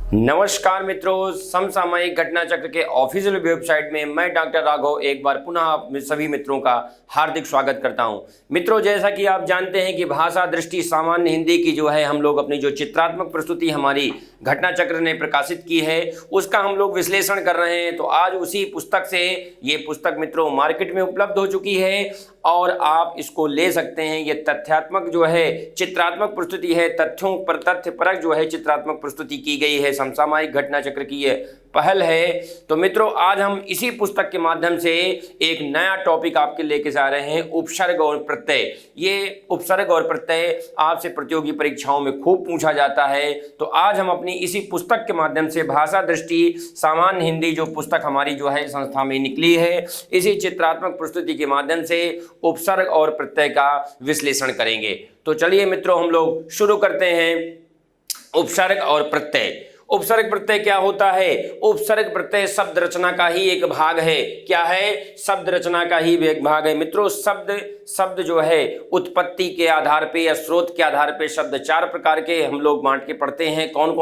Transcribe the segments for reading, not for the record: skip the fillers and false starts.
नमस्कार मित्रों, समसामयिक घटना चक्र के ऑफिशियल वेबसाइट में मैं डॉक्टर राघव एक बार पुनः आप सभी मित्रों का हार्दिक स्वागत करता हूं। मित्रों, जैसा कि आप जानते हैं कि भाषा दृष्टि सामान्य हिंदी की जो है हम लोग अपनी जो चित्रात्मक प्रस्तुति हमारी घटना चक्र ने प्रकाशित की है उसका हम लोग विश्लेषण कर रहे हैं। तो आज उसी पुस्तक से ये पुस्तक मित्रों मार्केट में उपलब्ध हो चुकी है और आप इसको ले सकते हैं। ये तथ्यात्मक जो है चित्रात्मक प्रस्तुति है, तथ्यों पर तथ्य परक जो है चित्रात्मक प्रस्तुति की गई है। समसामयिक घटना चक्र की ये पहल है। तो मित्रों, आज हम इसी पुस्तक के माध्यम से एक नया टॉपिक आपके लेके जा रहे हैं, उपसर्ग और प्रत्यय। ये उपसर्ग और प्रत्यय आपसे प्रतियोगी परीक्षाओं में खूब पूछा जाता है। तो आज हम अपनी इसी पुस्तक के माध्यम से भाषा दृष्टि सामान्य हिंदी जो पुस्तक हमारी जो है संस्था में निकली है, इसी चित्रात्मक प्रस्तुति के माध्यम से उपसर्ग और प्रत्यय का विश्लेषण करेंगे। तो चलिए मित्रों, हम लोग शुरू करते हैं। उपसर्ग और प्रत्यय। उपसर्ग प्रत्यय क्या होता है? उपसर्ग प्रत्यय शब्द रचना का ही एक भाग है। क्या है? शब्द रचना का ही एक भाग है। मित्रों, शब्द जो है उत्पत्ति के आधार पे या स्रोत के आधार पे शब्द चार प्रकार के हम लोग बांट के पढ़ते हैं। कौन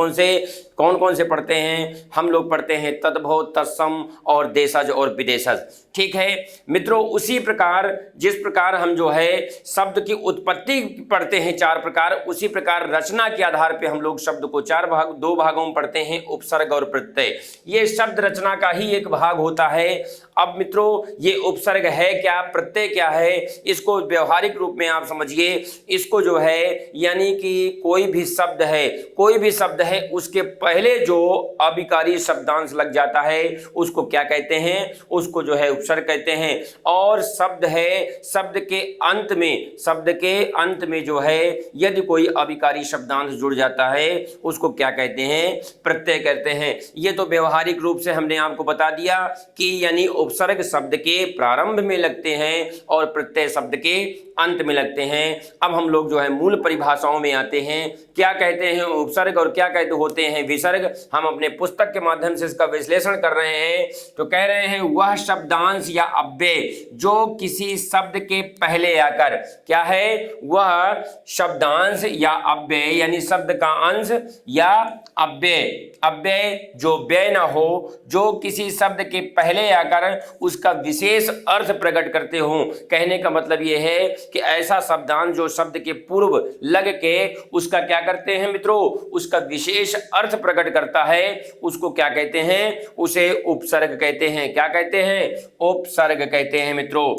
कौन से पढ़ते हैं? हम लोग पढ़ते हैं तद्भव, तत्सम और देशज और विदेशज। ठीक है मित्रों, उसी प्रकार जिस प्रकार हम जो है शब्द की उत्पत्ति पढ़ते हैं चार प्रकार, उसी प्रकार रचना के आधार पे हम लोग शब्द को दो भागों में पढ़ते हैं, उपसर्ग और प्रत्यय। ये शब्द रचना का ही एक भाग होता है। अब मित्रों, ये उपसर्ग है क्या, प्रत्यय क्या है, इसको व्यवहारिक रूप में आप समझिए। इसको जो है यानी कि कोई भी शब्द है उसके पहले जो अभिकारी शब्दांश लग जाता है उसको क्या कहते हैं? उसको जो है उपसर्ग कहते हैं। और शब्द है, शब्द के अंत में जो है यदि कोई अभिकारी शब्दांश जुड़ जाता है उसको क्या कहते हैं? प्रत्यय कहते हैं। ये तो व्यवहारिक रूप से हमने आपको बता दिया कि यानी उपसर्ग शब्द के प्रारंभ में लगते हैं और प्रत्यय शब्द के अंत में लगते हैं। अब हम लोग जो है मूल परिभाषाओं में आते हैं। क्या कहते हैं उपसर्ग और क्या कहते होते हैं विसर्ग? हम अपने पुस्तक के माध्यम से इसका विश्लेषण कर रहे हैं। तो कह रहे हैं वह शब्दांश या अव्यय जो किसी शब्द के पहले आकर, क्या है? वह शब्दांश या अव्यय यानी शब्द का अंश या अव्यय जो व्यय ना हो, जो किसी शब्द के पहले आकर उसका विशेष अर्थ प्रकट करते हो। कहने का मतलब यह है कि ऐसा शब्दांश जो शब्द के पूर्व लग के उसका क्या करते हैं मित्रों? उसका विशेष अर्थ प्रकट करता है, उसको क्या कहते हैं? उसे उपसर्ग कहते हैं। क्या कहते हैं? उपसर्ग कहते हैं मित्रों।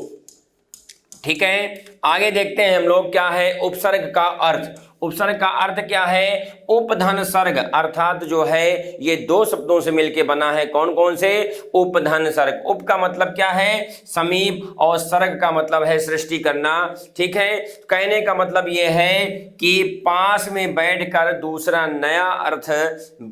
ठीक है, आगे देखते हैं हम लोग क्या है उपसर्ग का अर्थ। उपसर्ग का अर्थ क्या है? उपधन सर्ग, अर्थात जो है ये दो शब्दों से मिलकर बना है। कौन कौन से? उपधन सर्ग। उप का मतलब क्या है? समीप, और सर्ग का मतलब है सृष्टि करना। ठीक है, कहने का मतलब ये है कि पास में बैठकर दूसरा नया अर्थ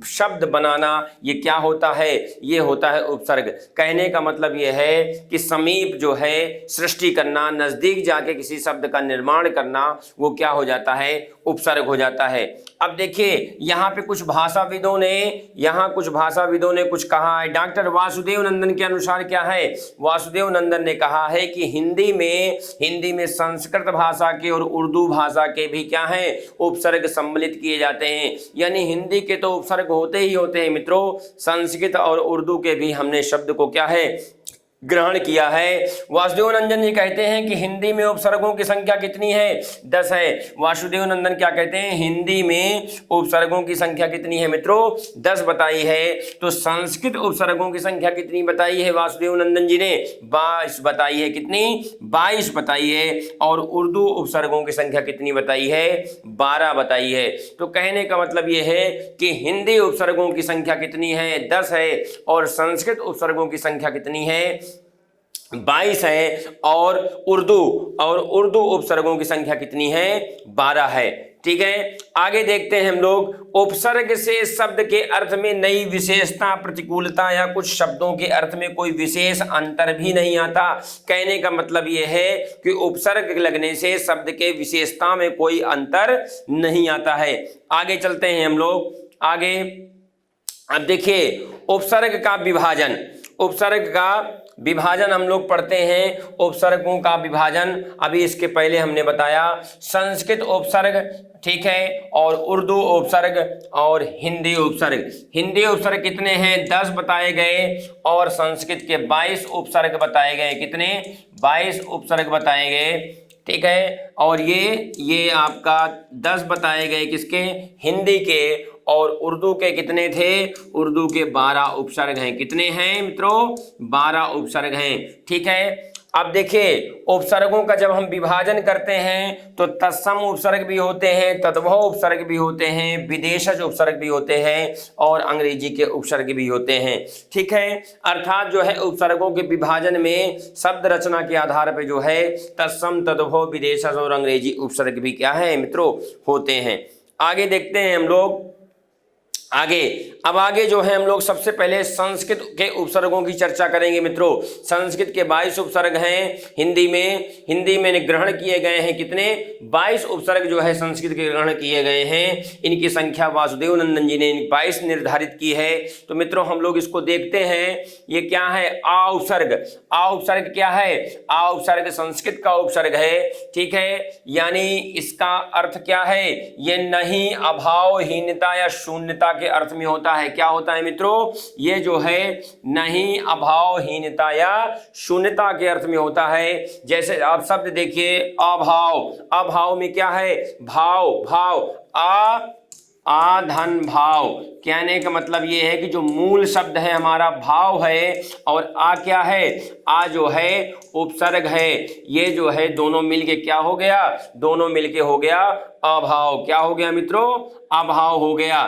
शब्द बनाना, ये क्या होता है? ये होता है उपसर्ग। कहने का मतलब ये है कि समीप जो है सृष्टि करना, नजदीक जाके किसी शब्द का निर्माण करना, वो क्या हो जाता है? उपसर्ग हो जाता है। अब देखिए यहाँ पे कुछ भाषाविदों ने कुछ कहा है। डॉक्टर वासुदेव नंदन के अनुसार क्या है? वासुदेव नंदन ने कहा है कि हिंदी में संस्कृत भाषा के और उर्दू भाषा के भी क्या है? उपसर्ग सम्मिलित किए जाते हैं। यानी हिंदी के तो उपसर्ग होते ही होते हैं मित्रों, संस्कृत और उर्दू के भी हमने शब्द को क्या है? ग्रहण किया है। वासुदेव नंदन जी कहते हैं कि हिंदी में उपसर्गों की संख्या कितनी है? 10 है। वासुदेव नंदन क्या कहते हैं? हिंदी में उपसर्गों की संख्या कितनी है मित्रों? 10 बताई है। तो संस्कृत उपसर्गों की संख्या कितनी बताई है वासुदेव नंदन जी ने? 22 बताई है। कितनी? 22 बताई है। और उर्दू उपसर्गों की संख्या कितनी बताई है? 12 बताई है। तो कहने का मतलब यह है कि हिंदी उपसर्गों की संख्या कितनी है? 10 है। और संस्कृत उपसर्गों की संख्या कितनी है? 22 है। और उर्दू उपसर्गों की संख्या कितनी है? 12 है। ठीक है, आगे देखते हैं हम लोग। उपसर्ग से शब्द के अर्थ में नई विशेषता, प्रतिकूलता या कुछ शब्दों के अर्थ में कोई विशेष अंतर भी नहीं आता। कहने का मतलब यह है कि उपसर्ग लगने से शब्द के विशेषता में कोई अंतर नहीं आता है। आगे चलते हैं हम लोग आगे। अब देखिए उपसर्ग का विभाजन हम लोग पढ़ते हैं, उपसर्गों का विभाजन। अभी इसके पहले हमने बताया संस्कृत उपसर्ग, ठीक है, और उर्दू उपसर्ग और हिंदी उपसर्ग। हिंदी उपसर्ग कितने हैं? 10 बताए गए, और संस्कृत के 22 उपसर्ग बताए गए। कितने? 22 उपसर्ग बताए गए, ठीक है। और ये आपका 10 बताए गए किसके? हिंदी के। और उर्दू के कितने थे? उर्दू के 12 उपसर्ग हैं। कितने हैं मित्रों? 12 उपसर्ग हैं, ठीक है। अब देखिए, उपसर्गों का जब हम विभाजन करते हैं तो तत्सम उपसर्ग भी होते हैं, तद्भव उपसर्ग भी होते हैं, विदेशज उपसर्ग भी होते हैं, और अंग्रेजी के उपसर्ग भी होते हैं, ठीक है। अर्थात जो है उपसर्गों के विभाजन में शब्द रचना के आधार पर जो है तत्सम, तद्भव, विदेशज और अंग्रेजी उपसर्ग भी क्या है मित्रों? होते हैं। आगे देखते हैं हम लोग अब आगे जो है हम लोग सबसे पहले संस्कृत के उपसर्गों की चर्चा करेंगे मित्रों। संस्कृत के 22 उपसर्ग हैं, हिंदी में ग्रहण किए गए हैं। कितने? 22 उपसर्ग जो है संस्कृत के ग्रहण किए गए हैं। इनकी संख्या वासुदेव नंदन जी ने 22 निर्धारित की है। तो मित्रों हम लोग इसको देखते हैं। ये क्या है? आ उपसर्ग। आ उपसर्ग क्या है? आ उपसर्ग संस्कृत का उपसर्ग है, ठीक है। यानी इसका अर्थ क्या है? ये नहीं, अभाव, हीनता या शून्यता के अर्थ में होता है। क्या होता है मित्रों? ये जो है नहीं, अभाव, हीनता या शून्यता के अर्थ में होता है। जैसे आप शब्द देखिए, अभाव। अभाव में क्या है? भाव। आ धन भाव। कहने का मतलब ये है कि जो मूल शब्द है हमारा भाव है, और आ क्या है? आ जो है उपसर्ग है। ये जो है दोनों मिलके क्या हो गया? दोनों मिलके हो गया अभाव। क्या हो गया मित्रों? अभाव हो गया,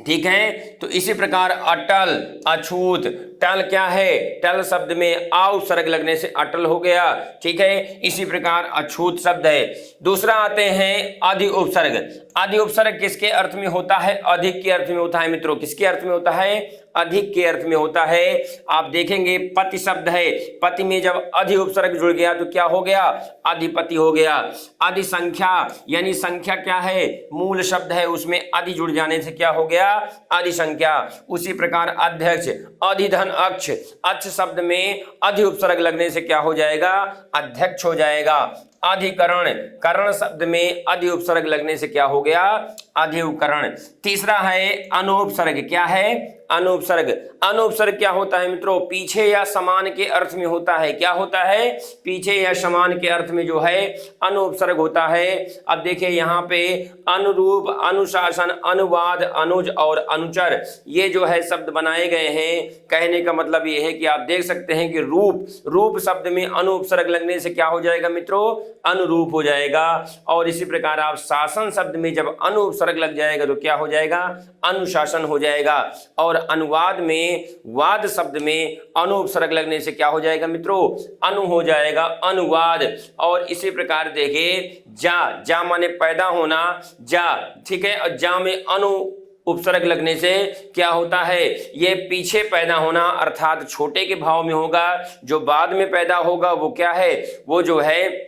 ठीक है। तो इसी प्रकार अटल, अछूत। टल क्या है? टल शब्द में आ उपसर्ग लगने से अटल हो गया, ठीक है। इसी प्रकार अछूत शब्द है। दूसरा आते हैं अधि उपसर्ग। अधि उपसर्ग किसके अर्थ में होता है? अधिक के अर्थ में होता है मित्रों। किसके अर्थ में होता है? अधिक के अर्थ में होता है। आप देखेंगे पति शब्द है, पति में जब अधि उपसर्ग जुड़ गया तो क्या हो गया? अधिपति हो गया। अधि संख्या, यानी संख्या क्या है? मूल शब्द है, उसमें अधि जुड़ जाने से क्या हो गया? अधि संख्या। उसी प्रकार अध्यक्ष, अधिधन अक्ष। अक्ष शब्द में अधि उपसर्ग लगने से क्या हो जाएगा? अध्यक्ष हो जाएगा। अधिकरण, करण शब्द में अधि उपसर्ग लगने से क्या हो गया? अधिकरण। तीसरा है अनुपसर्ग। क्या है? अनुपसर्ग। अनुपसर्ग क्या होता है मित्रों? पीछे या समान के अर्थ में होता है। क्या होता है? पीछे या समान के अर्थ में जो है अनुपसर्ग होता है। अब देखिए यहाँ पे अनुरूप, अनुशासन, अनुवाद, अनुज और अनुचर, ये जो है शब्द बनाए गए हैं। कहने का मतलब ये है कि आप देख सकते हैं कि रूप शब्द में अनुपसर्ग लगने से क्या हो जाएगा मित्रों? अनुरूप हो जाएगा। और इसी प्रकार आप शासन शब्द में जब अनुपसर्ग लग जाएगा तो क्या हो जाएगा? अनुशासन हो जाएगा। और अनुवाद में, वाद शब्द में अनुपसर्ग लगने से क्या हो जाएगा मित्रों? अनु हो जाएगा, अनुवाद। और इसी प्रकार देखिए जा माने पैदा होना, जा, ठीक है। और जा में अनु उपसर्ग लगने से क्या होता है? ये पीछे पैदा होना, अर्थात छोटे के भाव में होगा। जो बाद में पैदा होगा वो क्या है? वो जो है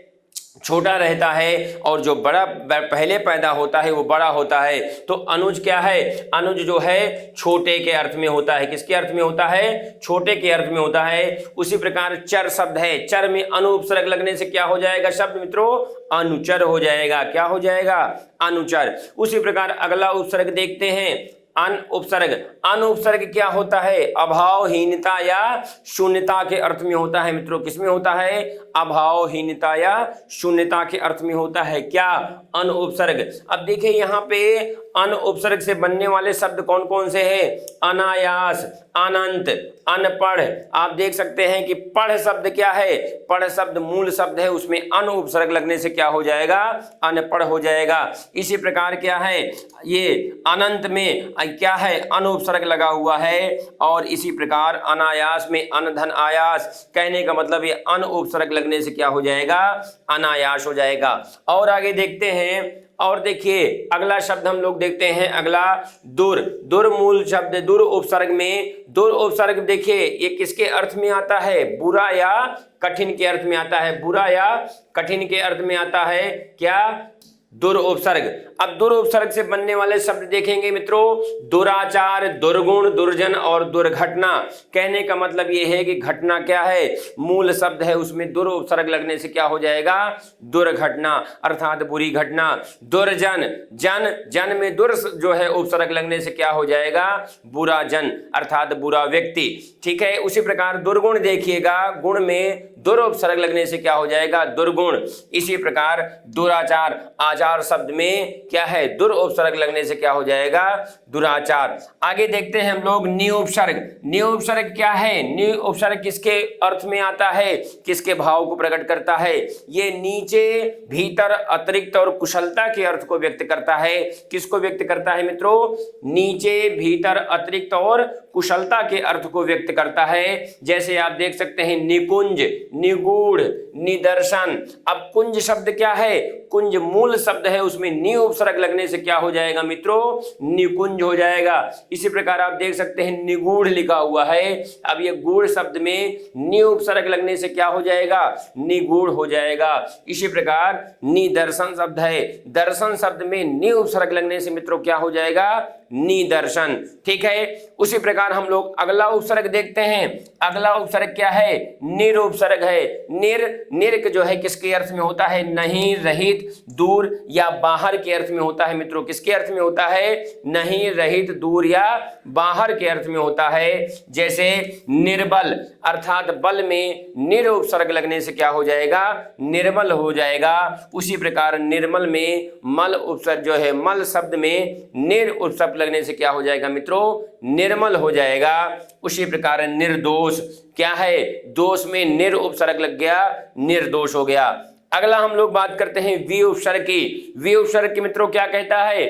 छोटा रहता है, और जो बड़ा पहले पैदा होता है वो बड़ा होता है। तो अनुज क्या है? अनुज जो है छोटे के अर्थ में होता है। किसके अर्थ में होता है? छोटे के अर्थ में होता है। उसी प्रकार चर शब्द है, चर में अनु उपसर्ग लगने से क्या हो जाएगा शब्द मित्रों? अनुचर हो जाएगा। क्या हो जाएगा? अनुचर। उसी प्रकार अगला उपसर्ग देखते हैं, अन उपसर्ग। अन उपसर्ग क्या होता है? अभाव, हीनता या शून्यता के अर्थ में होता है मित्रों। किसमें होता है? अभाव, हीनता या शून्यता के अर्थ में होता है। क्या? अन उपसर्ग। अब देखिए यहाँ पे अन उपसर्ग से बनने वाले शब्द कौन कौन से हैं? अनायास, अनंत, अनपढ़। आप देख सकते हैं कि पढ़ शब्द क्या है? पढ़ शब्द मूल शब्द है, उसमें अन उपसर्ग लगने से क्या हो जाएगा? अनपढ़ हो जाएगा। इसी प्रकार क्या है? ये अनंत में क्या है? अन उपसर्ग लगा हुआ है। और इसी प्रकार अनायास में अनधन आयास। कहने का मतलब ये अन उपसर्ग लगने से क्या हो जाएगा? अनायास हो जाएगा। और आगे देखते हैं, और देखिए अगला शब्द हम लोग देखते हैं, अगला दुर। दुर मूल शब्द, दुर उपसर्ग में, दुर उपसर्ग देखिए ये किसके अर्थ में आता है? बुरा या कठिन के अर्थ में आता है। बुरा या कठिन के अर्थ में आता है। क्या? दुर उपसर्ग। अब दुर उपसर्ग से बनने वाले शब्द देखेंगे मित्रों, दुराचार, दुर्गुण, दुर्जन और दुर्घटना। कहने का मतलब ये है कि घटना क्या है, मूल शब्द है, उसमें दुर उपसर्ग लगने से क्या हो जाएगा, दुर्घटना अर्थात बुरी घटना। दुर्जन, जन, जन में दुर जो है उपसर्ग लगने से क्या हो जाएगा, बुरा जन अर्थात बुरा व्यक्ति। ठीक है, उसी प्रकार दुर्गुण देखिएगा, गुण में दुर उपसर्ग लगने से क्या हो जाएगा, दुर्गुण। इसी प्रकार दुराचार, आचार शब्द में क्या है, दुर उपसर्ग लगने से क्या हो जाएगा, दुराचार। आगे देखते हैं हम लोग नि उपसर्ग। नि उपसर्ग क्या है, नि उपसर्ग किसके अर्थ में आता है, किसके भाव को प्रकट करता है, ये नीचे, भीतर, अतिरिक्त और कुशलता के अर्थ को व्यक्त करता है। किसको व्यक्त करता है मित्रों, नीचे, भीतर, अतिरिक्त और कुशलता के अर्थ को व्यक्त करता है। जैसे आप देख सकते हैं निकुंज, निगूढ़, निदर्शन। अब कुंज शब्द क्या है, कुंज मूल शब्द है, उसमें नि उपसर्ग लगने से क्या हो जाएगा मित्रों, निकुंज हो जाएगा। इसी प्रकार आप देख सकते हैं निगूढ़ लिखा हुआ है, अब ये गूढ़ शब्द में नि उपसर्ग लगने से क्या हो जाएगा, निगूढ़ हो जाएगा। इसी प्रकार निदर्शन शब्द है, दर्शन शब्द में नि उपसर्ग लगने से मित्रों क्या हो जाएगा, निदर्शन। ठीक है, उसी प्रकार हम लोग अगला उपसर्ग देखते हैं। अगला उपसर्ग क्या है, निर उपसर्ग है। निर, निर जो है किसके अर्थ में होता है, नहीं, रहित, दूर या बाहर के अर्थ में होता है मित्रों। किसके अर्थ में होता है, नहीं, रहित, दूर या बाहर के अर्थ में होता है। जैसे निर्बल अर्थात बल में निर उपसर्ग लगने से क्या हो जाएगा, निर्मल हो जाएगा। उसी प्रकार निर्मल में मल उपसर्ग जो है, मल शब्द में निर उपसर्ग लगने से क्या हो जाएगा मित्रों, निर्मल हो जाएगा। उसी प्रकार निर्दोष क्या है, दोष में निर उपसर्ग लग गया, निर्दोष हो गया। अगला हम लोग बात करते हैं वि उपसर्ग की। वि उपसर्ग की मित्रों क्या कहता है,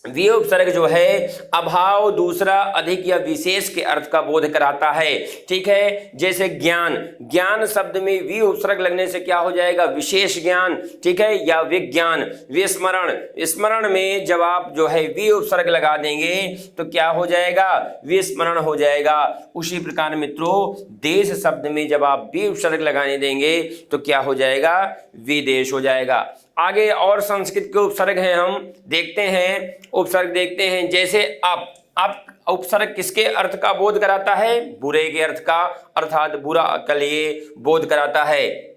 वि उपसर्ग जो है अभाव, दूसरा, अधिक या विशेष के अर्थ का बोध कराता है। ठीक है, जैसे ज्ञान, ज्ञान शब्द में वि उपसर्ग लगने से क्या हो जाएगा, विशेष ज्ञान। ठीक है, या विज्ञान। विस्मरण, स्मरण में जब आप जो है वि उपसर्ग लगा देंगे तो क्या हो जाएगा, विस्मरण हो जाएगा। उसी प्रकार मित्रों देश शब्द में जब आप वि उपसर्ग लगाने देंगे तो क्या हो जाएगा, विदेश हो जाएगा। आगे और संस्कृत के उपसर्ग हैं, हम देखते हैं, उपसर्ग देखते हैं। जैसे आप उपसर्ग किसके अर्थ का बोध कराता है, बुरे के अर्थ का अर्थात बुरा के लिए बोध कराता है।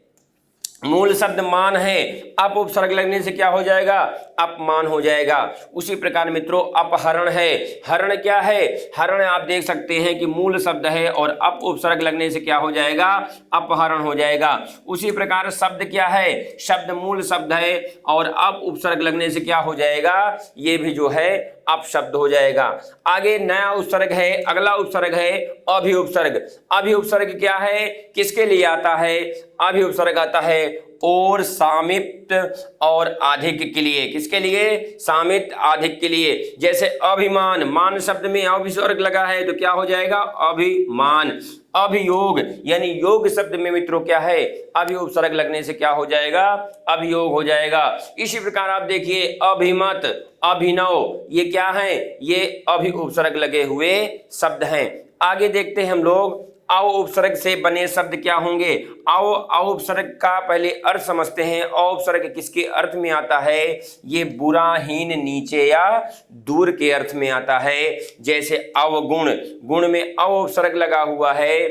मूल शब्द मान है, अप उपसर्ग लगने से क्या हो जाएगा, अपमान हो जाएगा। उसी प्रकार मित्रों अपहरण है, हरण क्या है, हरण आप देख सकते हैं कि मूल शब्द है और अप उपसर्ग लगने से क्या हो जाएगा, अपहरण हो जाएगा। उसी प्रकार शब्द क्या है, शब्द मूल शब्द है और अप उपसर्ग लगने से क्या हो जाएगा, ये भी जो है अपशब्द हो जाएगा। आगे नया उपसर्ग है, अगला उपसर्ग है अभि उपसर्ग। अभि उपसर्ग क्या है, किसके लिए आता है, अभि उपसर्ग आता है और सामिप्त और अधिक के लिए। किसके लिए, सामिप्त अधिक के लिए। जैसे अभिमान, मान शब्द में अभिसर्ग लगा है तो क्या हो जाएगा, अभिमान। अभियोग यानी योग शब्द में मित्रों क्या है, अभि उपसर्ग लगने से क्या हो जाएगा, अभियोग हो जाएगा। इसी प्रकार आप देखिए अभिमत, अभिनव, ये क्या है, ये अभि उपसर्ग लगे हुए शब्द हैं। आगे देखते हैं हम लोग अव उपसर्ग से बने शब्द क्या होंगे। अव उपसर्ग का पहले अर्थ समझते हैं। अव उपसर्ग किसके अर्थ में आता है, ये बुरा, हीन, नीचे या दूर के अर्थ में आता है। जैसे अवगुण, गुण में अव उपसर्ग लगा हुआ है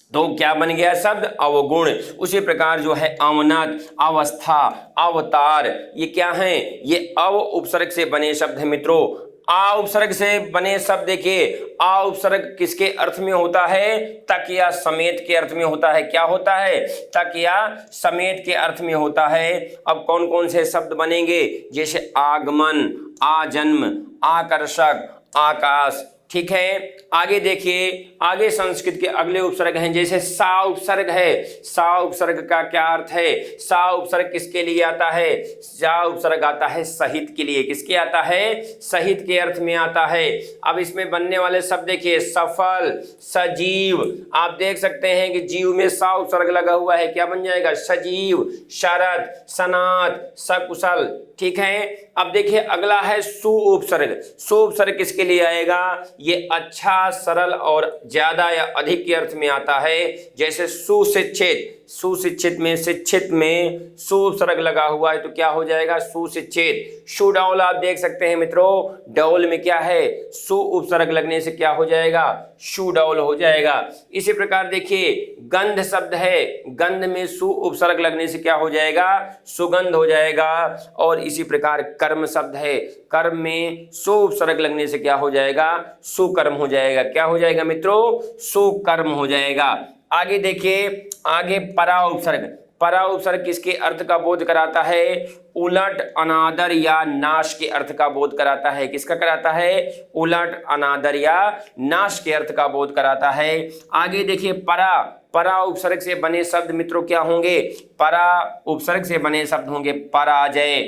तो क्या बन गया शब्द, अवगुण। उसी प्रकार जो है अवनत, अवस्था, अवतार, ये क्या है, ये अव उपसर्ग से बने शब्द हैं मित्रों। आ उपसर्ग से बने शब्द देखिए, आ उपसर्ग किसके अर्थ में होता है, तक या समेत के अर्थ में होता है। क्या होता है, तक या समेत के अर्थ में होता है। अब कौन कौन से शब्द बनेंगे, जैसे आगमन, आजन्म, आकर्षक, आकाश। ठीक है, आगे देखिए, आगे संस्कृत के अगले उपसर्ग हैं। जैसे सा उपसर्ग है, सा उपसर्ग का क्या अर्थ है, सा उपसर्ग किसके लिए आता है, सा उपसर्ग आता है सहित के लिए। किसके आता है, सहित के अर्थ में आता है। अब इसमें बनने वाले शब्द देखिए, सफल, सजीव। आप देख सकते हैं कि जीव में सा उपसर्ग लगा हुआ है, क्या बन जाएगा, सजीव, शरद, सनात, सकुशल। ठीक है, अब देखिए अगला है सु उपसर्ग। सु उपसर्ग किसके लिए आएगा, ये अच्छा, सरल और ज्यादा या अधिक के अर्थ में आता है। जैसे सुशिक्षित, सुशिक्षित में शिक्षित में सु उपसर्ग लगा हुआ है तो क्या हो जाएगा सुशिक्षित। सुडौल आप देख सकते हैं मित्रों, डौल में क्या है सु उपसर्ग लगने से क्या हो जाएगा सुडौल हो जाएगा। इसी प्रकार देखिए गंध शब्द है, गंध में सु उपसर्ग लगने से क्या हो जाएगा सुगंध हो जाएगा। और इसी प्रकार कर्म शब्द है, कर्म में सु उपसर्ग लगने से क्या हो जाएगा सुकर्म हो जाएगा। क्या हो जाएगा मित्रों सुकर्म हो जाएगा। आगे देखिए, आगे परा उपसर्ग, परा उपसर्ग किसके अर्थ का बोध कराता है उलट अनादर या नाश के अर्थ का बोध कराता है। किसका कराता है उलट अनादर या नाश के अर्थ का बोध कराता है। आगे देखिए परा, परा उपसर्ग से बने शब्द मित्रों क्या होंगे, परा उपसर्ग से बने शब्द होंगे पराजय,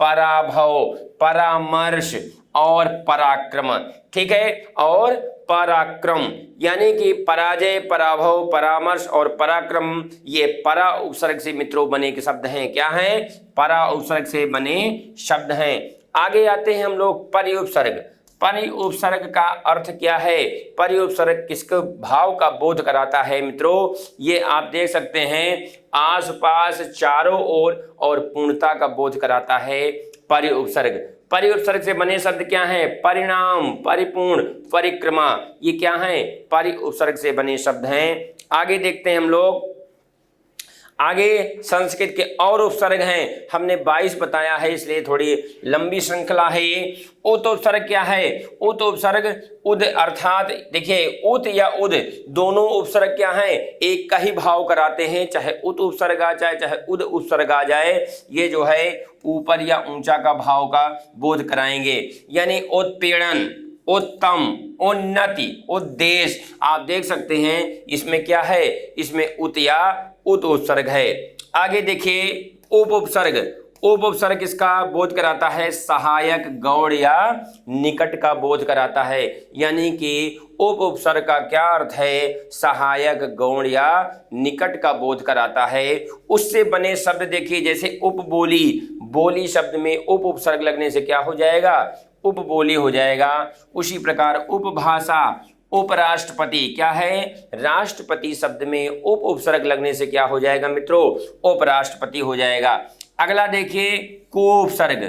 पराभव, परामर्श और पराक्रम। ठीक है, और पराक्रम यानी कि पराजय, पराभव, परामर्श और पराक्रम ये परा उपसर्ग से मित्रों बने के शब्द हैं। क्या हैं परा उपसर्ग से बने शब्द हैं। आगे आते हैं हम लोग परि उपसर्ग। परि उपसर्ग का अर्थ क्या है, परि उपसर्ग किसके भाव का बोध कराता है मित्रों, ये आप देख सकते हैं आसपास चारों ओर और पूर्णता का बोध कराता है परि उपसर्ग। परि उपसर्ग से बने शब्द क्या हैं परिणाम, परिपूर्ण, परिक्रमा, ये क्या हैं परि उपसर्ग से बने शब्द हैं। आगे देखते हैं हम लोग, आगे संस्कृत के और उपसर्ग हैं, हमने 22 बताया है इसलिए थोड़ी लंबी श्रृंखला है ये। उत उपसर्ग क्या है, उत उपसर्ग उद अर्थात देखिए उत या उद दोनों उपसर्ग क्या हैं एक का ही भाव कराते हैं, चाहे उत उपसर्ग आ जाए चाहे उद उपसर्ग आ जाए, ये जो है ऊपर या ऊंचा का भाव का बोध कराएंगे। यानी उत्पीड़न, उत्तम, उन्नति, उद्देश्य, आप देख सकते हैं इसमें क्या है, इसमें उत या उत उपसर्ग है। आगे देखिए उप उपसर्ग, उप उपसर्ग किसका बोध कराता है सहायक, गौड़ या निकट का बोध कराता है। यानी कि उप उपसर्ग का क्या अर्थ है सहायक, गौड़ या निकट का बोध कराता है। उससे बने शब्द देखिए जैसे उपबोली, बोली शब्द में उप उपसर्ग लगने से क्या हो जाएगा उपबोली हो जाएगा। उसी प्रकार उपभाषा, उपराष्ट्रपति क्या है राष्ट्रपति शब्द में उप उपसर्ग लगने से क्या हो जाएगा मित्रों उपराष्ट्रपति हो जाएगा। अगला देखिए कुउपसर्ग,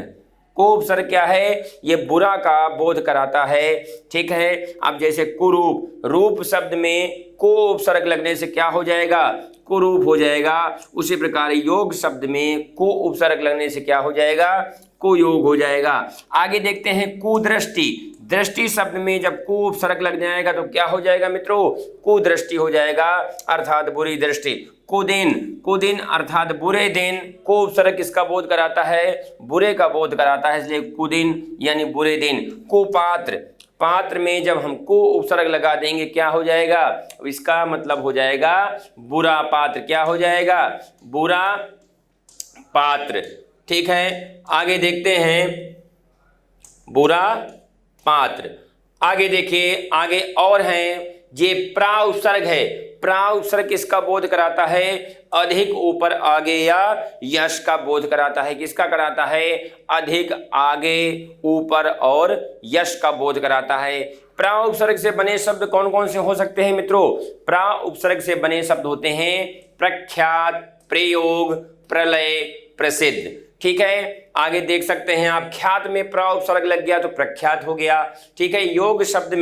कुउपसर्ग क्या है ये बुरा का बोध कराता है। ठीक है, अब जैसे कुरूप, रूप शब्द में को उपसर्ग लगने से क्या हो जाएगा कुरूप हो जाएगा। उसी प्रकार योग शब्द में को उपसर्ग लगने से क्या हो जाएगा कुयोग हो जाएगा। आगे देखते हैं कुदृष्टि, दृष्टि शब्द में जब को उपसर्ग लग जाएगा तो क्या हो जाएगा मित्रों कुदृष्टि हो जाएगा अर्थात बुरी दृष्टि। कुदिन, कुदिन अर्थात बुरे दिन, को उपसर्ग किसका बोध कराता है बुरे का बोध कराता है इसलिए कुदिन यानी बुरे दिन। कुपात्र, पात्र में जब हम को उपसर्ग लगा देंगे क्या हो जाएगा इसका मतलब हो जाएगा बुरा पात्र। क्या हो जाएगा बुरा पात्र। ठीक है, आगे देखते हैं बुरा पात्र। आगे देखिए आगे और हैं ये प्रा उपसर्ग है, प्रा उपसर्ग किसका बोध कराता है अधिक, ऊपर, आगे या यश का बोध कराता है। किसका कराता है अधिक, आगे, ऊपर और यश का बोध कराता है। प्रा उपसर्ग से बने शब्द कौन कौन से हो सकते हैं मित्रों, प्रा उपसर्ग से बने शब्द होते हैं प्रख्यात, प्रयोग, प्रलय, प्रसिद्ध। ठीक है, आगे देख सकते हैं आप ख्यात में प्रा उपसर्ग लग गया तो प्रख्यात हो गया। ठीक है, योग शब्द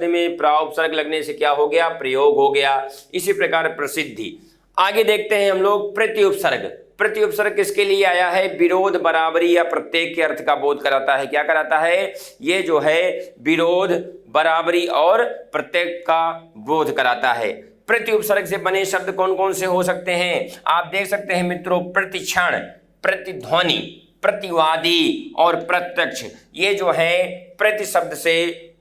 में प्रा उपसर्ग लगने से क्या हो गया प्रयोग हो गया। इसी प्रकार प्रसिद्धि। आगे देखते हैं हम लोग प्रति उपसर्ग, प्रति उपसर्ग किसके लिए आया है विरोध, बराबरी या प्रत्येक के अर्थ का बोध कराता है। क्या कराता है ये जो है विरोध, बराबरी और प्रत्येक का बोध कराता है। प्रति उपसर्ग से बने शब्द कौन कौन से हो सकते हैं आप देख सकते हैं मित्रों प्रतिक्षण, प्रतिध्वनि, प्रतिवादी और प्रत्यक्ष, ये जो है प्रति शब्द से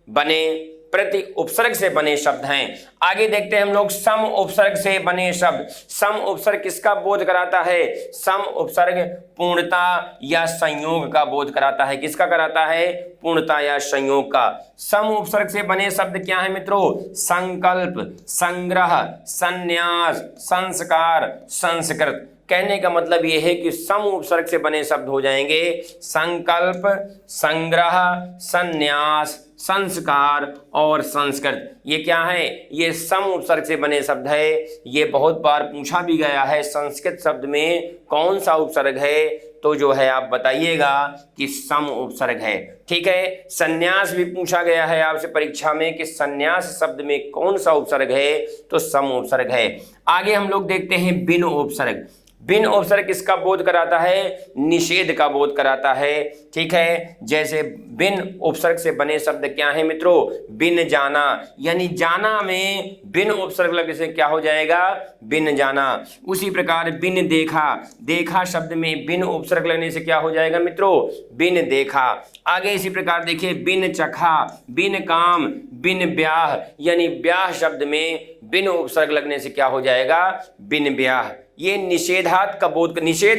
बने, प्रति उपसर्ग से बने शब्द हैं। आगे देखते हैं हम लोग सम उपसर्ग से बने शब्द। सम उपसर्ग किसका बोध कराता है सम उपसर्ग पूर्णता या संयोग का बोध कराता है। किसका कराता है पूर्णता या संयोग का। सम उपसर्ग से बने शब्द क्या है मित्रों संकल्प, संग्रह, संन्यास, संस्कार, संस्कृत। कहने का मतलब ये है कि सम उपसर्ग से बने शब्द हो जाएंगे संकल्प, संग्रह, संन्यास, संस्कार और संस्कृत। ये क्या है? ये सम उपसर्ग से बने शब्द है। ये बहुत बार पूछा भी गया है, संस्कृत शब्द में कौन सा उपसर्ग है? तो जो है आप बताइएगा कि सम उपसर्ग है। ठीक है, संन्यास भी पूछा गया है आपसे परीक्षा में कि संन्यास शब्द में कौन सा उपसर्ग है? तो सम उपसर्ग है। आगे हम लोग देखते हैं बिन उपसर्ग। बिन उपसर्ग किसका बोध कराता है? निषेध का बोध कराता है। ठीक है, जैसे बिन उपसर्ग से बने शब्द क्या है मित्रों? बिन जाना, यानी जाना में बिन उपसर्ग लगने से क्या हो जाएगा? बिन जाना। उसी प्रकार बिन देखा, देखा शब्द में बिन उपसर्ग लगने से क्या हो जाएगा मित्रों? बिन देखा। आगे इसी प्रकार देखिए बिन चखा, बिन काम, बिन ब्याह, यानी ब्याह शब्द में बिन उपसर्ग लगने से क्या हो जाएगा? बिन ब्याह। ये निषेध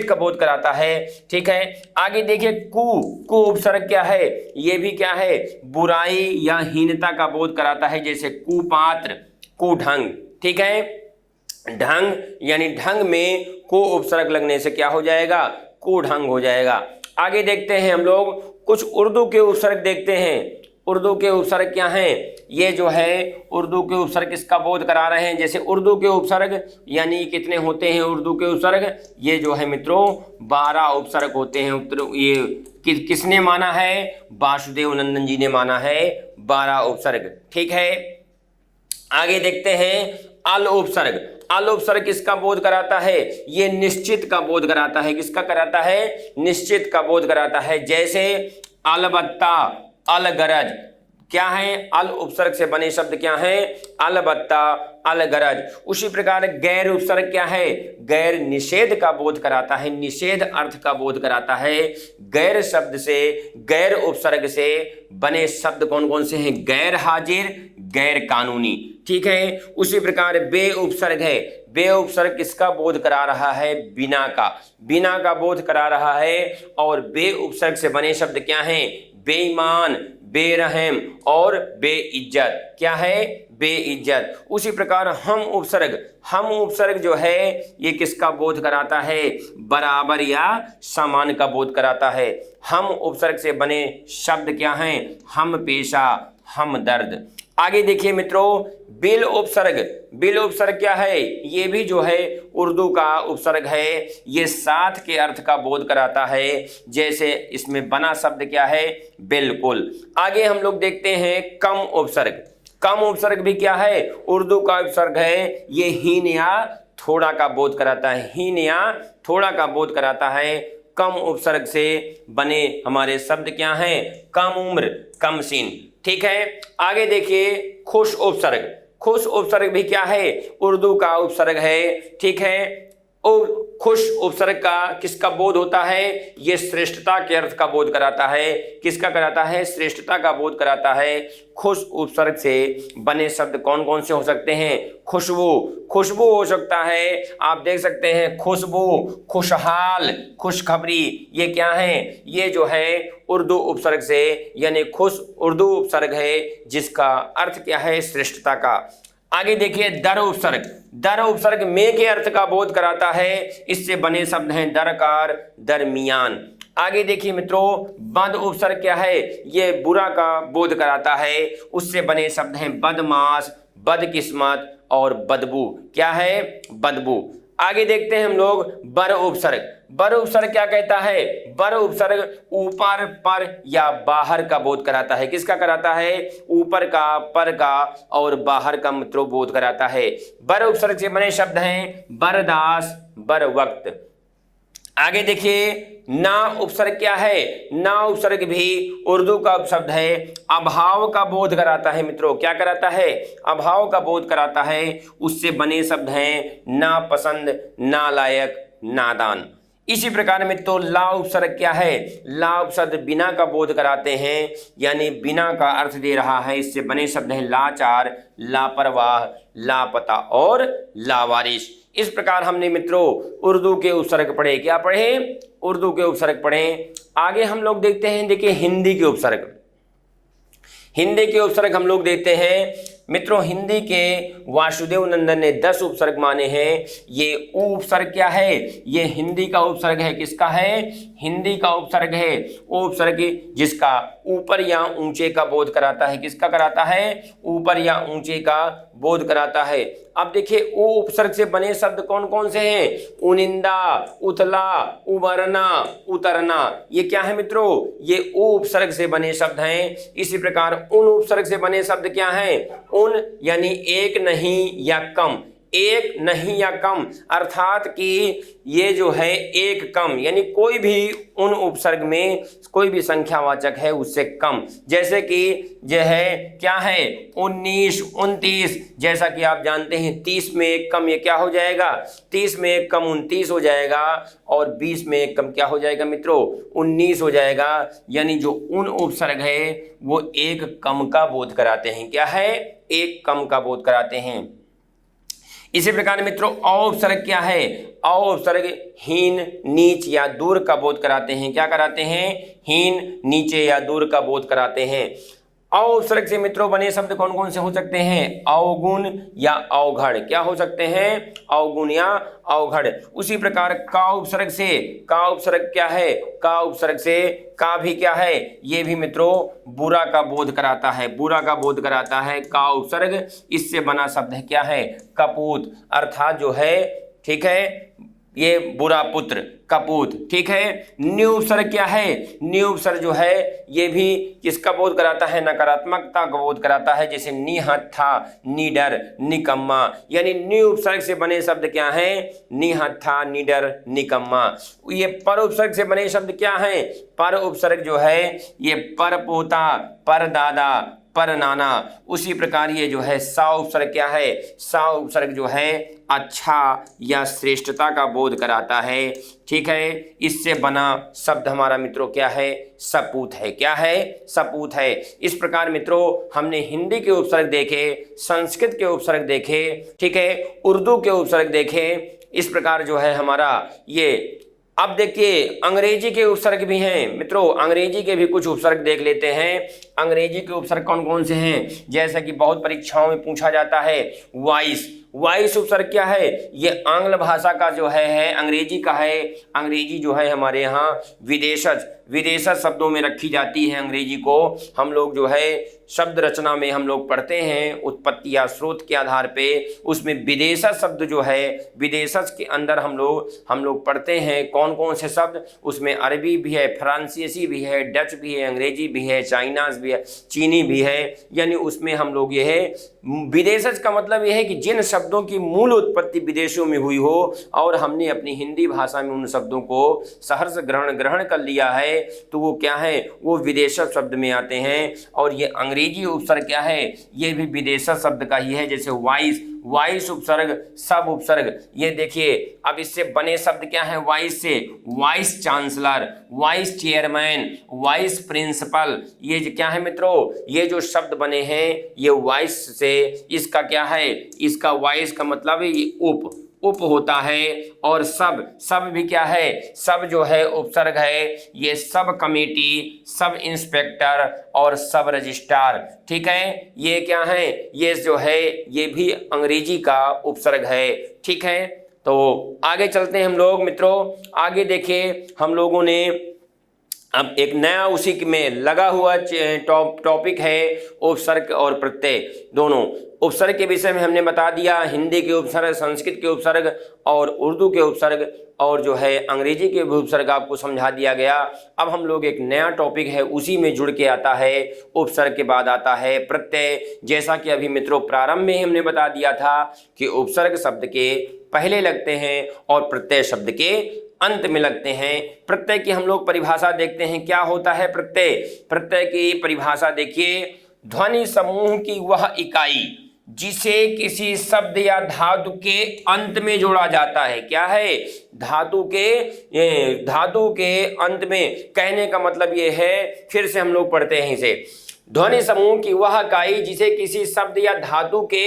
का बोध कराता है। ठीक है, आगे देखिए कु उपसर्ग क्या है? ये भी क्या है? बुराई या हीनता का बोध कराता है, जैसे कुपात्र, कुढंग। ठीक है, ढंग यानी ढंग में को उपसर्ग लगने से क्या हो जाएगा? कुढंग हो जाएगा। आगे देखते हैं हम लोग कुछ उर्दू के उपसर्ग देखते हैं। उर्दू के उपसर्ग क्या हैं? ये जो है उर्दू के उपसर्ग किसका बोध करा रहे हैं? जैसे उर्दू के उपसर्ग यानी कितने होते हैं उर्दू के उपसर्ग? ये जो है मित्रों 12 उपसर्ग होते हैं। ये किसने माना है? वासुदेव नंदन जी ने माना है 12 उपसर्ग। ठीक है, आगे देखते हैं अल उपसर्ग। अल उपसर्ग किसका बोध कराता है? ये निश्चित का बोध कराता है। किसका कराता है? निश्चित का बोध कराता है। जैसे अलबत्ता, अलगरज क्या है? अल उपसर्ग से बने शब्द क्या है? अलबत्ता, अलगरज। उसी प्रकार गैर उपसर्ग क्या है? गैर निषेध का बोध कराता है, निषेध अर्थ का बोध कराता है। गैर शब्द से, गैर उपसर्ग से बने शब्द कौन कौन से हैं? गैर हाजिर, गैर कानूनी। ठीक है, उसी प्रकार बे उपसर्ग है। बे उपसर्ग किसका बोध करा रहा है? बिना का, बिना का बोध करा रहा है। और बे उपसर्ग से बने शब्द क्या हैं? बेईमान, बेरहम और बेइज्जत। क्या है? बेइज्जत। उसी प्रकार हम उपसर्ग जो है ये किसका बोध कराता है? बराबर या समान का बोध कराता है। हम उपसर्ग से बने शब्द क्या हैं? हम पेशा, हम दर्द। आगे देखिए मित्रों बिल उपसर्ग। बिल उपसर्ग क्या है? ये भी जो है उर्दू का उपसर्ग है। ये साथ के अर्थ का बोध कराता है। जैसे इसमें बना शब्द क्या है? बिल्कुल। आगे हम लोग देखते हैं कम उपसर्ग। कम उपसर्ग भी क्या है? उर्दू का उपसर्ग है। ये हीन या थोड़ा का बोध कराता है। हीन या थोड़ा का बोध कराता है। कम उपसर्ग से बने हमारे शब्द क्या हैं? कम उम्र, कम सीन। ठीक है, आगे देखिए खुश उपसर्ग। खुश उपसर्ग भी क्या है? उर्दू का उपसर्ग है। ठीक है, खुश उपसर्ग का किसका बोध होता है? ये श्रेष्ठता के अर्थ का बोध कराता है। किसका कराता है? श्रेष्ठता का बोध कराता है। खुश उपसर्ग से बने शब्द कौन कौन से हो सकते हैं? खुशबू, खुशबू हो सकता है। आप देख सकते हैं खुशबू, खुशहाल, खुशखबरी। ये क्या है? ये जो है उर्दू उपसर्ग से, यानी खुश उर्दू उपसर्ग है जिसका अर्थ क्या है? श्रेष्ठता का। आगे देखिए दर उपसर्ग। दर उपसर्ग में के अर्थ का बोध कराता है। इससे बने शब्द हैं दरकार, दरमियान। आगे देखिए मित्रों बद उपसर्ग क्या है? ये बुरा का बोध कराता है। उससे बने शब्द हैं बदमाश, बदकिस्मत और बदबू। क्या है? बदबू। आगे देखते हैं हम लोग बर उपसर्ग। बर उपसर्ग क्या कहता है? बर उपसर्ग ऊपर, पर या बाहर का बोध कराता है। किसका कराता है? ऊपर का, पर का और बाहर का मित्रों बोध कराता है। बर उपसर्ग से बने शब्द हैं बरदास, बर वक्त। आगे देखिए ना उपसर्ग क्या है? ना उपसर्ग भी उर्दू का उपशब्द है। अभाव का बोध कराता है मित्रों। क्या कराता है? अभाव का बोध कराता है। उससे बने शब्द हैं नापसंद, नालायक, नादान। इसी प्रकार मित्रों ला उपसर्ग क्या है? ला उपसर्ग बिना का बोध कराते हैं, यानी बिना का अर्थ दे रहा है। इससे बने शब्द हैं लाचार, लापरवाह, लापता और लावारिस। इस प्रकार हमने मित्रों उर्दू के उपसर्ग पढ़े। क्या पढ़े? उर्दू के उपसर्ग पढ़े। आगे हम लोग देखते हैं, देखिए हिंदी के उपसर्ग। हिंदी के उपसर्ग हम लोग देखते हैं मित्रों हिंदी के वासुदेव नंदन ने 10 उपसर्ग माने हैं। ये उपसर्ग क्या है? ये हिंदी का उपसर्ग है। किसका है? हिंदी का उपसर्ग है। उपसर्ग जिसका ऊपर या ऊंचे का बोध कराता है। किसका कराता है? ऊपर या ऊंचे का बोध कराता है। अब देखिए उ उपसर्ग से बने शब्द कौन कौन से हैं? उनिंदा, उथला, उबरना, उतरना। ये क्या है मित्रों? ये उ उपसर्ग से बने शब्द हैं। इसी प्रकार उन उपसर्ग से बने शब्द क्या हैं? उन यानी एक नहीं या कम, एक नहीं या कम, अर्थात कि ये जो है एक कम यानी कोई भी उन उपसर्ग में कोई भी संख्यावाचक है उससे कम। जैसे कि यह है क्या है? 19, 29। जैसा कि आप जानते हैं 30 में एक कम ये क्या हो जाएगा? 30 में एक कम 29 हो जाएगा और 20 में एक कम क्या हो जाएगा मित्रों? 19 हो जाएगा। यानी जो उन उपसर्ग है वो एक कम का बोध कराते हैं। क्या है? एक कम का बोध कराते हैं। इसी प्रकार मित्रों अ उपसर्ग क्या है? अ उपसर्ग हीन, नीच या दूर का बोध कराते हैं। क्या कराते हैं? हीन, नीचे या दूर का बोध कराते हैं। अ उपसर्ग से मित्रों बने शब्द कौन कौन से हो सकते हैं? अवगुण या अवघड़। क्या हो सकते हैं? अवगुण या अवघड़। उसी प्रकार का उपसर्ग से, का उपसर्ग क्या है? का उपसर्ग से का भी क्या है? ये भी मित्रों बुरा का बोध कराता है। बुरा का बोध कराता है का उपसर्ग। इससे बना शब्द है क्या है? कपूत, अर्थात जो है ठीक है ये बुरा पुत्र, कपूत। ठीक है। न्यू उपसर्ग क्या है? न्यू उपसर्ग जो है ये भी किसका बोध कराता है? नकारात्मकता का बोध कराता है। जैसे निहत्था, निडर, निकम्मा। यानी न्यू उपसर्ग से बने शब्द क्या हैं? निहत्था, निडर, निकम्मा। ये पर उपसर्ग से बने शब्द क्या हैं? पर उपसर्ग जो है ये पर पोता, पर दादा, पर नाना। उसी प्रकार ये जो है सा उपसर्ग क्या है? सा उपसर्ग जो है अच्छा या श्रेष्ठता का बोध कराता है। ठीक है। इससे बना शब्द हमारा मित्रों क्या है? सपूत है। क्या है? सपूत है। इस प्रकार मित्रों हमने हिंदी के उपसर्ग देखे, संस्कृत के उपसर्ग देखे, ठीक है, उर्दू के उपसर्ग देखे। इस प्रकार जो है हमारा ये अब देखिए अंग्रेजी के उपसर्ग भी हैं मित्रों। अंग्रेजी के भी कुछ उपसर्ग देख लेते हैं। अंग्रेजी के उपसर्ग कौन कौन से हैं? जैसा कि बहुत परीक्षाओं में पूछा जाता है वॉइस। वॉइस उपसर्ग क्या है? ये आंग्ल भाषा का जो है अंग्रेजी का है। अंग्रेजी जो है हमारे यहाँ विदेशज, विदेशज शब्दों में रखी जाती है। अंग्रेजी को हम लोग जो है शब्द रचना में हम लोग पढ़ते हैं उत्पत्ति या स्रोत के आधार पे। उसमें विदेशज शब्द जो है विदेशज के अंदर हम लोग पढ़ते हैं कौन कौन से शब्द। उसमें अरबी भी है, फ्रांसीसी भी है, डच भी है, अंग्रेजी भी है, चाइनाज भी है, चीनी भी है। यानी उसमें हम लोग ये है विदेशज का मतलब यह है कि जिन शब्दों की मूल उत्पत्ति विदेशों में हुई हो और हमने अपनी हिंदी भाषा में उन शब्दों को सहर्ष ग्रहण कर लिया है तो वो क्या है? वो विदेशज शब्द में आते हैं। और ये अंग्रेजी उपसर्ग क्या है? ये भी विदेशज शब्द का ही है। जैसे वाइस, वाइस उपसर्ग, सब उपसर्ग। ये देखिए अब इससे बने शब्द क्या है? वाइस से vice chancellor, vice chairman, vice principal. ये क्या है मित्रों? ये जो शब्द बने हैं ये वाइस से, इसका क्या है? इसका वाइस का मतलब है ये उप होता है। और सब भी क्या है? सब जो है उपसर्ग है। ये सब कमेटी, सब इंस्पेक्टर और सब रजिस्ट्रार। ठीक है। ये क्या है? ये जो है ये भी अंग्रेजी का उपसर्ग है। ठीक है। तो आगे चलते हैं हम लोग मित्रों। आगे देखिए हम लोगों ने अब एक नया उसी में लगा हुआ टॉपिक है उपसर्ग और प्रत्यय दोनों। उपसर्ग के विषय में हमने बता दिया हिंदी के उपसर्ग, संस्कृत के उपसर्ग और उर्दू के उपसर्ग और जो है अंग्रेजी के भी उपसर्ग आपको समझा दिया गया। अब हम लोग एक नया टॉपिक है उसी में जुड़ के आता है उपसर्ग के बाद आता है प्रत्यय। जैसा कि अभी मित्रों प्रारंभ में हमने बता दिया था कि उपसर्ग शब्द के पहले लगते हैं और प्रत्यय शब्द के अंत में लगते हैं। प्रत्यय की हम लोग परिभाषा देखते हैं। क्या होता है प्रत्यय? प्रत्यय की परिभाषा देखिए, ध्वनि समूह की वह इकाई जिसे किसी शब्द या धातु के अंत में जोड़ा जाता है। क्या है? धातु के अंत में। कहने का मतलब ये है, फिर से हम लोग पढ़ते हैं इसे। ध्वनि समूह की वह इकाई जिसे किसी शब्द या धातु के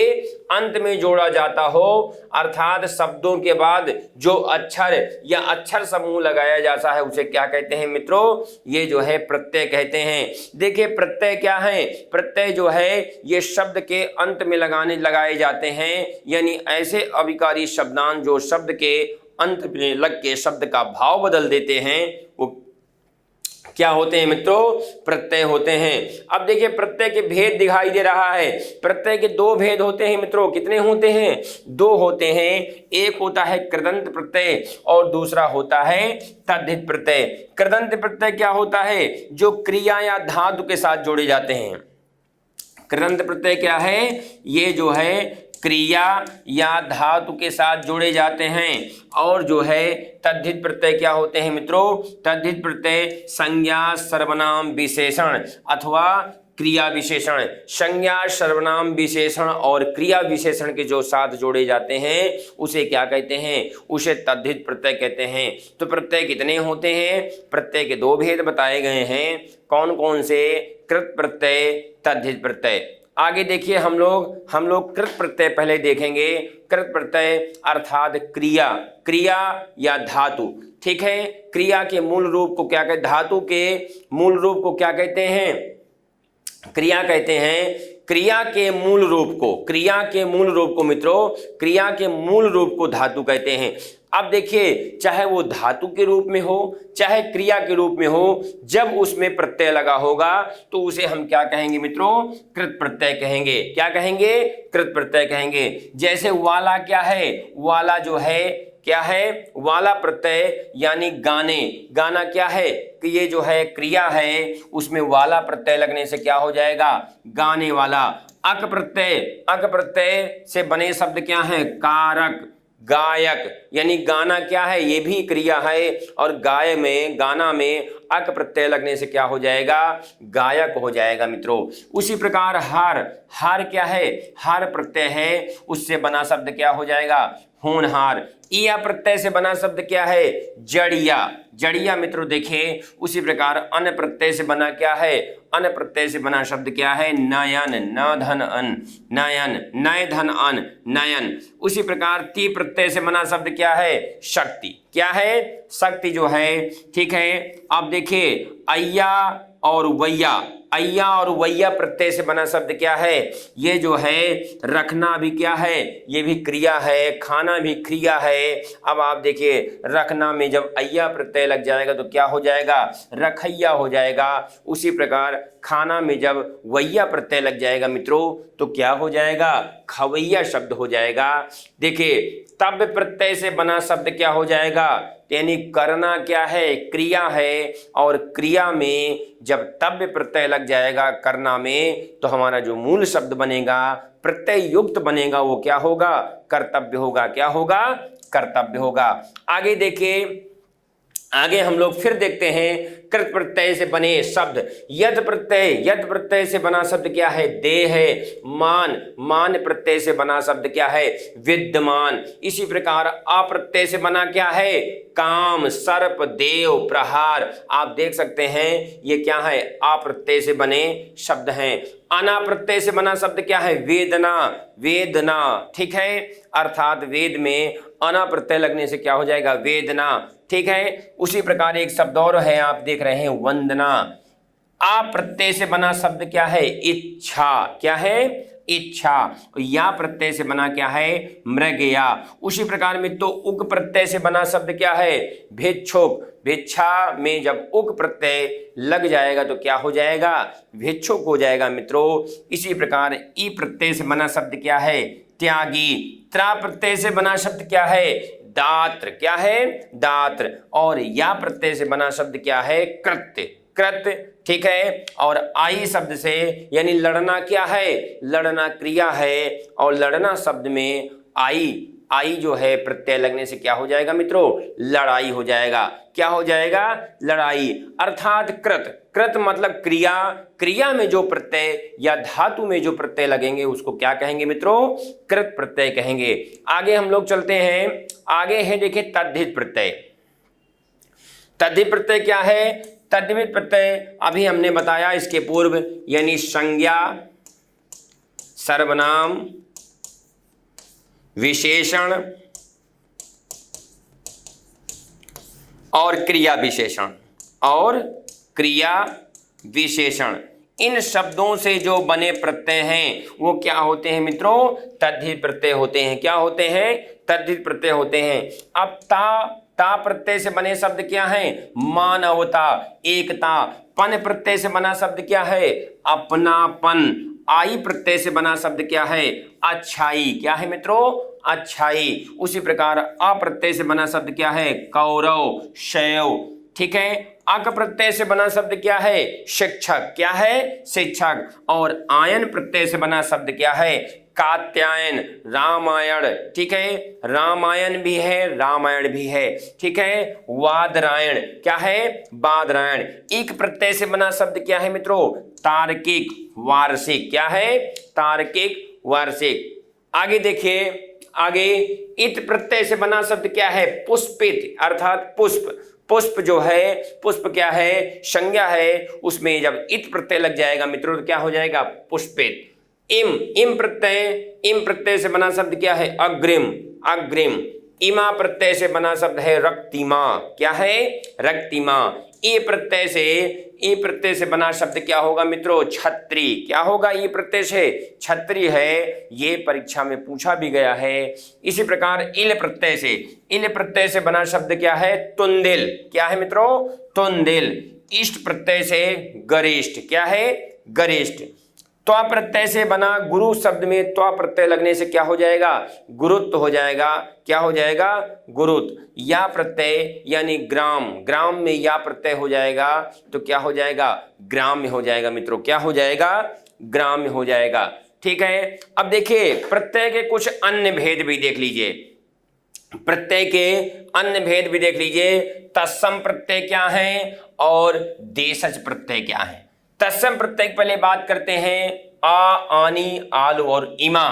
अंत में जोड़ा जाता हो, अर्थात शब्दों के बाद जो अक्षर या अक्षर समूह लगाया जाता है उसे क्या कहते हैं मित्रों? ये जो है प्रत्यय कहते हैं। देखिए प्रत्यय क्या है? प्रत्यय जो है ये शब्द के अंत में लगाए जाते हैं, यानी ऐसे अविकारी शब्दांश जो शब्द के अंत में लग के शब्द का भाव बदल देते हैं, वो क्या होते हैं मित्रों? प्रत्यय होते हैं। अब देखिए प्रत्यय के भेद दिखाई दे रहा है। प्रत्यय के दो भेद होते हैं मित्रों। कितने होते हैं? दो होते हैं। एक होता है कृदंत प्रत्यय और दूसरा होता है तद्धित प्रत्यय। कृदंत प्रत्यय क्या होता है? जो क्रिया या धातु के साथ जोड़े जाते हैं। कृदंत प्रत्यय क्या है? ये जो है क्रिया या धातु के साथ जोड़े जाते हैं। और जो है तद्धित प्रत्यय क्या होते हैं मित्रों? तद्धित प्रत्यय संज्ञा सर्वनाम विशेषण अथवा क्रिया विशेषण, संज्ञा सर्वनाम विशेषण और क्रिया विशेषण के जो साथ जोड़े जाते हैं उसे क्या कहते हैं? उसे तद्धित प्रत्यय कहते हैं। तो प्रत्यय कितने होते हैं? प्रत्यय के दो भेद बताए गए हैं। कौन कौन से? कृत प्रत्यय, तद्धित प्रत्यय। आगे देखिए हम लोग कृत प्रत्यय पहले देखेंगे। कृत प्रत्यय अर्थात क्रिया, क्रिया या धातु। ठीक है, क्रिया के मूल रूप को क्या कहते? धातु के मूल रूप को क्या कहते हैं? क्रिया कहते हैं। क्रिया के मूल रूप को, क्रिया के मूल रूप को मित्रों, क्रिया के मूल रूप को धातु कहते हैं। अब देखिए चाहे वो धातु के रूप में हो चाहे क्रिया के रूप में हो, जब उसमें प्रत्यय लगा होगा तो उसे हम क्या कहेंगे मित्रों? कृत प्रत्यय कहेंगे। क्या कहेंगे? कृत प्रत्यय कहेंगे। जैसे वाला क्या है? वाला जो है क्या है? वाला प्रत्यय यानी गाने। गाना क्या है? कि ये जो है क्रिया है, उसमें वाला प्रत्यय लगने से क्या हो जाएगा? गाने वाला। अक प्रत्यय, अक प्रत्यय से बने शब्द क्या है? कारक, गायक। यानी गाना क्या है? ये भी क्रिया है और गाना में अक प्रत्यय लगने से क्या हो जाएगा? गायक हो जाएगा मित्रों। उसी प्रकार हार, हार क्या है? हार प्रत्यय है, उससे बना शब्द क्या हो जाएगा? होनहार। ईया प्रत्यय से बना शब्द क्या है? जड़िया, जड़िया मित्रों। देखिए उसी प्रकार अन प्रत्यय से बना क्या है? अन प्रत्यय से बना शब्द क्या है? नयन, न धन अन, नयन, नय धन अन, नयन। उसी प्रकार ती प्रत्यय से बना शब्द क्या है? शक्ति। क्या है? शक्ति जो है। ठीक है, अब देखिए अय्या और वैया, अय्या और वैया प्रत्यय से बना शब्द क्या है? ये जो है रखना भी क्या है? ये भी क्रिया है, खाना भी क्रिया है। अब आप देखिए रखना में जब अय्या प्रत्यय लग जाएगा तो क्या हो जाएगा? रखैया हो जाएगा। उसी प्रकार खाना में जब वैया प्रत्यय लग जाएगा मित्रों तो क्या हो जाएगा? खवैया शब्द हो जाएगा। देखिए तब प्रत्यय से बना शब्द क्या हो जाएगा? यानी करना क्या है? क्रिया है और क्रिया में जब तब प्रत्यय लग जाएगा करना में तो हमारा जो मूल शब्द बनेगा, प्रत्यय युक्त बनेगा, वो क्या होगा? कर्तव्य होगा। क्या होगा? कर्तव्य होगा। आगे देखिए, आगे हम लोग फिर देखते हैं कृत प्रत्यय से बने शब्द। यद प्रत्यय, यद प्रत्यय से बना शब्द क्या है? देह है। मान, मान प्रत्यय से बना शब्द क्या है? विद्यमान। इसी प्रकार अप्रत्यय से बना क्या है? काम, सर्प, देव, प्रहार। आप देख सकते हैं ये क्या है? अप्रत्यय से बने शब्द हैं। अनाप्रत्यय से बना शब्द क्या है? वेदना, वेदना। ठीक है, अर्थात वेद में अना प्रत्यय लगने से क्या हो जाएगा? वेदना। ठीक है, उसी प्रकार एक शब्द और है, आप देख रहे हैं वंदना। आ प्रत्यय से बना शब्द क्या है? इच्छा। क्या है? इच्छा। या प्रत्यय से बना क्या है? मृगया। उसी प्रकार में तो उक प्रत्यय से बना शब्द क्या है? भिक्षुक। भिक्षा में जब उक प्रत्यय लग जाएगा तो क्या हो जाएगा? भिक्षुक हो जाएगा मित्रों। इसी प्रकार ई प्रत्यय से बना शब्द क्या है? त्यागी। त्रा प्रत्यय से बना शब्द क्या है? दात्र। क्या है? दात्र। और या प्रत्यय से बना शब्द क्या है? कृत्य, कृत्य। ठीक है, और आई शब्द से यानी लड़ना क्या है? लड़ना क्रिया है और लड़ना शब्द में आई, आई जो है प्रत्यय लगने से क्या हो जाएगा मित्रों? लड़ाई हो जाएगा। क्या हो जाएगा? लड़ाई। अर्थात कृत, कृत मतलब क्रिया, क्रिया में जो प्रत्यय या धातु में जो प्रत्यय लगेंगे उसको क्या कहेंगे मित्रों? कृत प्रत्यय कहेंगे। आगे हम लोग चलते हैं। आगे है देखिए तद्धित प्रत्यय। तद्धित प्रत्यय क्या है? तद्धित प्रत्यय अभी हमने बताया इसके पूर्व, यानी संज्ञा, सर्वनाम, विशेषण और क्रिया विशेषण, और क्रिया विशेषण, इन शब्दों से जो बने प्रत्यय हैं वो क्या होते हैं मित्रों? तद्धित प्रत्यय होते हैं। क्या होते हैं? तद्धित प्रत्यय होते हैं। अब ता प्रत्यय से बने शब्द क्या हैं? मानवता, एकता। पन प्रत्यय से बना शब्द क्या है? अपनापन। आई प्रत्यय से बना शब्द क्या है? अच्छाई। क्या है मित्रों? अच्छाई। उसी प्रकार अ प्रत्यय से बना शब्द क्या है? कौरव, शैव। ठीक है। अक प्रत्यय से बना शब्द क्या है? शिक्षक। क्या है? शिक्षक। और आयन प्रत्यय से बना शब्द क्या है? कात्यायन, रामायण। ठीक है, रामायण भी है, रामायण भी है। ठीक है। वादरायण। क्या है? बादरायण। इक प्रत्यय से बना शब्द क्या है मित्रों? तार्किक, वार्षिक। क्या है? तार्किक, वार्षिक। आगे देखिए, आगे इत प्रत्यय से बना शब्द क्या है? पुष्पित, अर्थात पुष्प। पुष्प जो है, पुष्प क्या है? संज्ञा है, उसमें जब इत प्रत्यय लग जाएगा मित्रों तो क्या हो जाएगा? पुष्पित। इम प्रत्यय से बना शब्द क्या है? अग्रिम, अग्रिम। इमा प्रत्यय से बना शब्द है रक्तिमा। क्या है? रक्तिमा। ई प्रत्यय से बना शब्द क्या होगा मित्रों? छत्री। क्या होगा? ई प्रत्यय से छत्री है, ये परीक्षा में पूछा भी गया है। इसी प्रकार इल प्रत्यय से बना शब्द क्या है? तुंदिल। क्या है मित्रों? तुंदिल। इष्ट प्रत्यय से गरिष्ठ। क्या है? गरिष्ठ। त्वा प्रत्यय से बना गुरु शब्द में त्वा प्रत्यय लगने से क्या हो जाएगा? गुरुत्व हो जाएगा। क्या हो जाएगा? गुरुत्व। या प्रत्यय यानी ग्राम, ग्राम में या प्रत्यय हो जाएगा तो क्या हो जाएगा? ग्राम्य हो जाएगा मित्रों। क्या हो जाएगा? ग्राम्य हो जाएगा। ठीक है। अब देखिए प्रत्यय के कुछ अन्य भेद भी देख लीजिए, प्रत्यय के अन्य भेद भी देख लीजिए। तत्सम प्रत्यय क्या है और देशज प्रत्यय क्या है? तत्सम प्रत्यय पहले बात करते हैं। आ, आनी, आलू और इमा,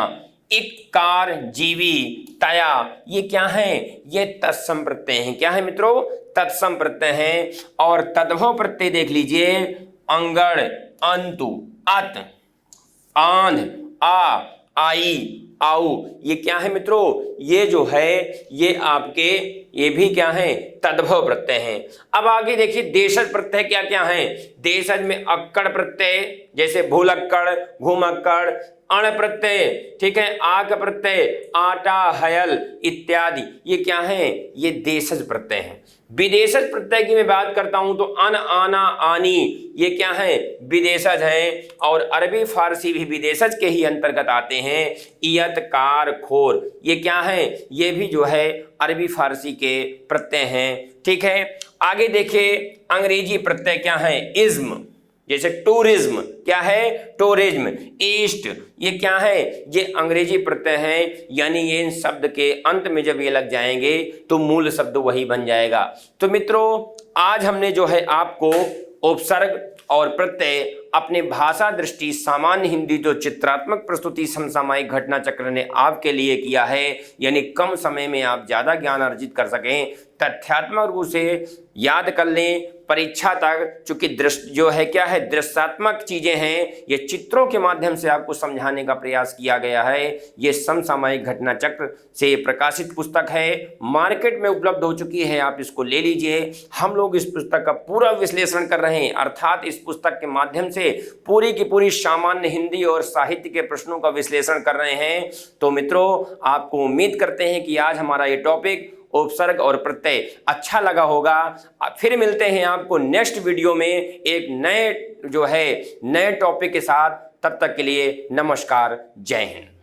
इकार, जीवी, तया, ये क्या है? ये तत्सम प्रत्यय हैं। क्या है मित्रों? तत्सम प्रत्यय हैं। और तद्भव प्रत्यय देख लीजिए। अंगड़, अंतु, अत, आंध, आ, आई, आओ, ये क्या है मित्रों? ये जो है ये आपके ये भी क्या है? तद्भव प्रत्यय हैं। अब आगे देखिए देशज प्रत्यय क्या क्या है। देशज में अक्कड़ प्रत्यय जैसे भूलक्कड़, घूमक्कड़, अण प्रत्यय, ठीक है, आक प्रत्यय, आटा, हयल इत्यादि, ये क्या है? ये देशज प्रत्यय हैं। विदेशज प्रत्यय की मैं बात करता हूं तो अन, आना, आनी, ये क्या है? विदेशज हैं। और अरबी फारसी भी विदेशज के ही अंतर्गत आते हैं। इयत, कार, खोर, ये क्या है? ये भी जो है अरबी फारसी के प्रत्यय हैं। ठीक है। आगे देखिए अंग्रेजी प्रत्यय क्या है? इज्म, जैसे टूरिज्म, क्या है? टूरिज्म। ईस्ट, ये क्या है? ये अंग्रेजी प्रत्यय हैं, यानी ये इन शब्द के अंत में जब ये लग जाएंगे तो मूल शब्द वही बन जाएगा। तो मित्रों आज हमने जो है आपको उपसर्ग और प्रत्यय अपने भाषा दृष्टि सामान्य हिंदी जो चित्रात्मक प्रस्तुति समसामयिक घटना चक्र ने आपके लिए किया है, यानी कम समय में आप ज़्यादा ज्ञान अर्जित कर सकें, तथ्यात्मक रूप से याद कर लें परीक्षा तक। चूंकि दृश्य जो है क्या है? दृश्यात्मक चीज़ें हैं, ये चित्रों के माध्यम से आपको समझाने का प्रयास किया गया है। ये समसामयिक घटना चक्र से प्रकाशित पुस्तक है, मार्केट में उपलब्ध हो चुकी है, आप इसको ले लीजिए। हम लोग इस पुस्तक का पूरा विश्लेषण कर रहे हैं, अर्थात इस पुस्तक के माध्यम से पूरी की पूरी सामान्य हिंदी और साहित्य के प्रश्नों का विश्लेषण कर रहे हैं। तो मित्रों आपको उम्मीद करते हैं कि आज हमारा ये टॉपिक उपसर्ग और प्रत्यय अच्छा लगा होगा। फिर मिलते हैं आपको नेक्स्ट वीडियो में एक नए जो है नए टॉपिक के साथ। तब तक के लिए नमस्कार, जय हिंद।